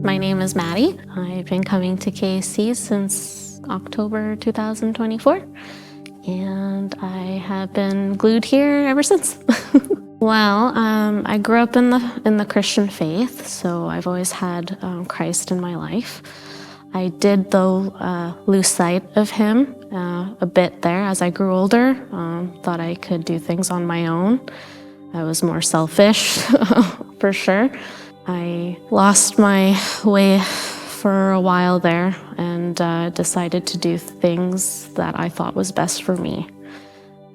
My name is Maddie. I've been coming to KAC since October 2024, and I have been glued here ever since. Well, I grew up in the Christian faith, so I've always had Christ in my life. I did, though, lose sight of him a bit there as I grew older. Thought I could do things on my own. I was more selfish, for sure. I lost my way for a while there and decided to do things that I thought was best for me.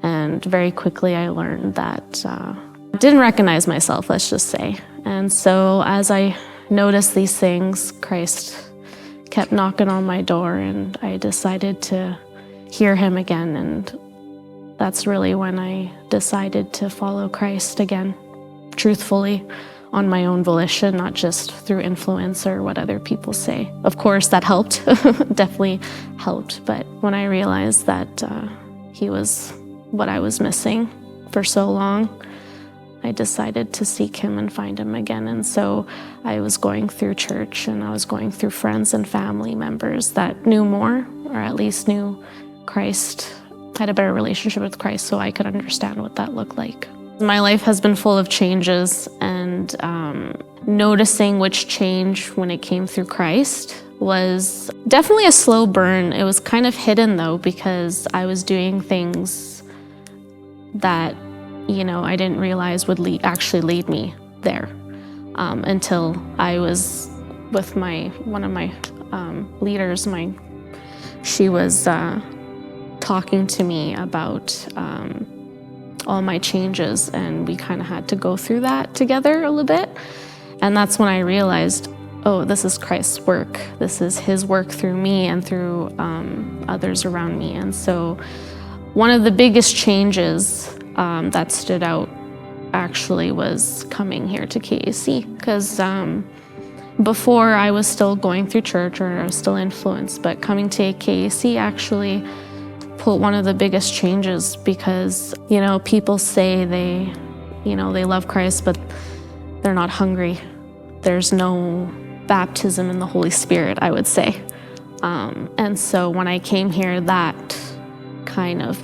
And very quickly I learned that I didn't recognize myself, let's just say. And so as I noticed these things, Christ kept knocking on my door, and I decided to hear him again. And that's really when I decided to follow Christ again, truthfully, on my own volition, not just through influence or what other people say. Of course, that helped, definitely helped. But when I realized that he was what I was missing for so long, I decided to seek him and find him again. And so I was going through church, and I was going through friends and family members that knew more, or at least knew Christ, had a better relationship with Christ, so I could understand what that looked like. My life has been full of changes, and noticing which change when it came through Christ was definitely a slow burn. It was kind of hidden, though, because I was doing things that, I didn't realize would actually lead me there until I was with one of my leaders. She was talking to me about all my changes, and we kind of had to go through that together a little bit. And that's when I realized, oh, this is Christ's work. This is his work through me and through others around me. And so one of the biggest changes that stood out actually was coming here to KAC, because before I was still going through church, or I was still influenced, but coming to KAC actually put one of the biggest changes, because people say they love Christ, but they're not hungry. There's no baptism in the Holy Spirit, I would say. And so when I came here, that kind of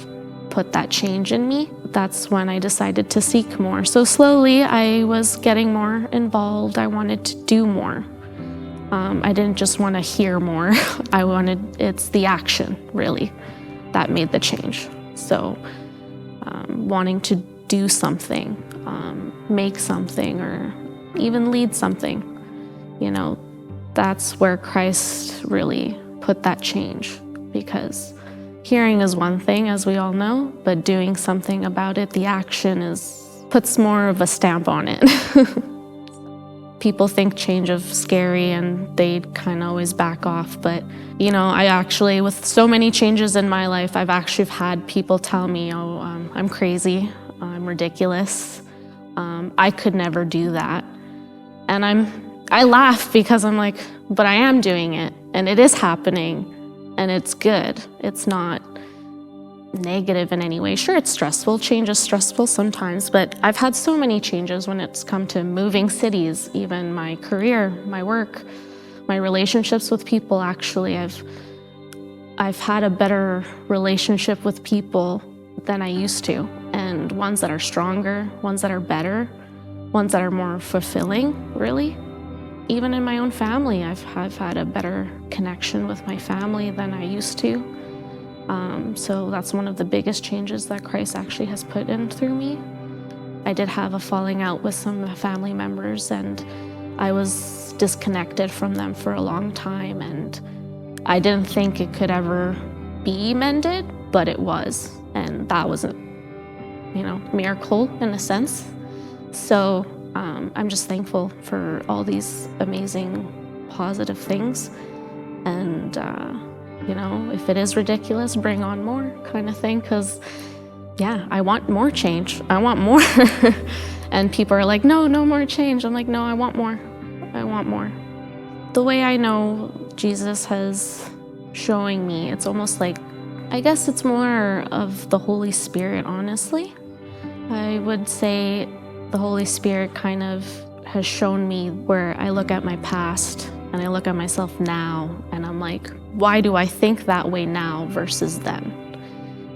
put that change in me. That's when I decided to seek more. So slowly I was getting more involved. I wanted to do more. I didn't just want to hear more. It's the action, really, that made the change. So wanting to do something, make something, or even lead something, that's where Christ really put that change. Because hearing is one thing, as we all know, but doing something about it, the action puts more of a stamp on it. People think change is scary, and they kind of always back off. But, I actually, with so many changes in my life, I've actually had people tell me, I'm crazy, I'm ridiculous, I could never do that. And I laugh, because I'm like, but I am doing it, and it is happening, and it's good. It's not negative in any way. Sure, it's stressful. Change is stressful sometimes, but I've had so many changes when it's come to moving cities, even my career, my work, my relationships with people. Actually, I've had a better relationship with people than I used to, and ones that are stronger, ones that are better, ones that are more fulfilling, really. Even in my own family, I've had a better connection with my family than I used to. So that's one of the biggest changes that Christ actually has put in through me. I did have a falling out with some family members, and I was disconnected from them for a long time, and I didn't think it could ever be mended, but it was. And that was a miracle in a sense. So I'm just thankful for all these amazing positive things. And if it is ridiculous, bring on more, kind of thing. Because I want more change. I want more. And people are like, no more change. I'm like, no, I want more. I want more. The way I know Jesus has showing me, it's almost like, I guess it's more of the Holy Spirit, honestly. I would say the Holy Spirit kind of has shown me where I look at my past and I look at myself now and I'm like, why do I think that way now versus then?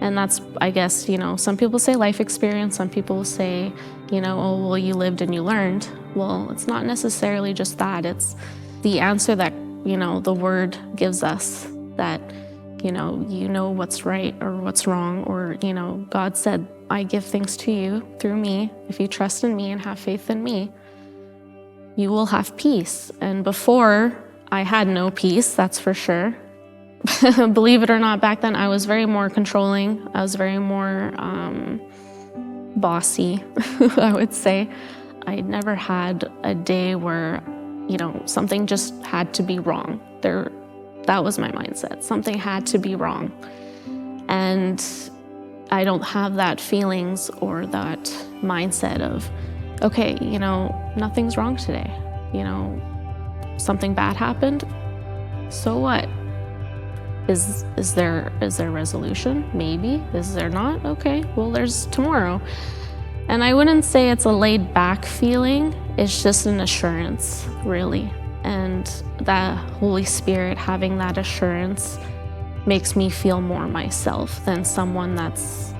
And that's, I guess, some people say life experience, some people say, oh, well, you lived and you learned. Well, it's not necessarily just that. It's the answer that, the word gives us, that, you know what's right or what's wrong, or, God said, I give things to you through me. If you trust in me and have faith in me, you will have peace. And before, I had no peace, that's for sure. Believe it or not, back then I was very more controlling. I was very more bossy, I would say. I never had a day where, something just had to be wrong. That was my mindset. Something had to be wrong. And I don't have that feelings or that mindset of, okay, nothing's wrong today. Something bad happened. So what? Is there resolution? Maybe. Is there not? Okay, well, there's tomorrow. And I wouldn't say it's a laid back feeling. It's just an assurance, really. And that Holy Spirit, having that assurance, makes me feel more myself than someone that's,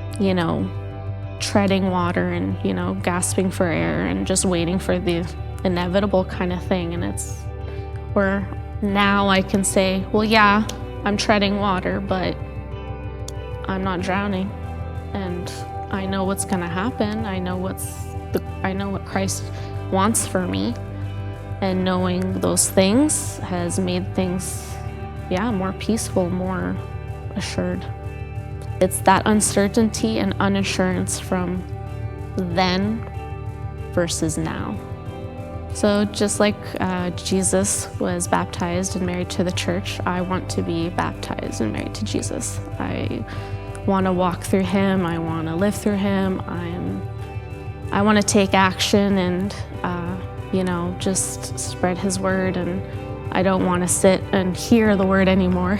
treading water and, gasping for air and just waiting for the inevitable kind of thing. And it's where now I can say, well, yeah, I'm treading water, but I'm not drowning. And I know what's gonna happen. I know what Christ wants for me. And knowing those things has made things, more peaceful, more assured. It's that uncertainty and unassurance from then versus now. So just like Jesus was baptized and married to the church, I want to be baptized and married to Jesus. I want to walk through him. I want to live through him. I want to take action and, just spread his word. And I don't want to sit and hear the word anymore.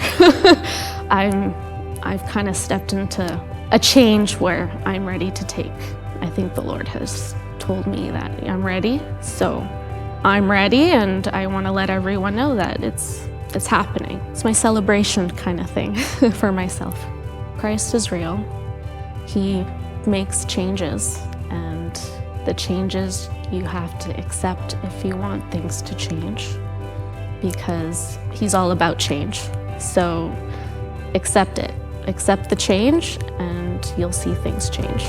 I've kind of stepped into a change where I'm ready to take. I think the Lord has told me that I'm ready. So I'm ready, and I want to let everyone know that it's happening. It's my celebration kind of thing for myself. Christ is real. He makes changes, and the changes you have to accept if you want things to change, because he's all about change. So accept it. Accept the change, and you'll see things change.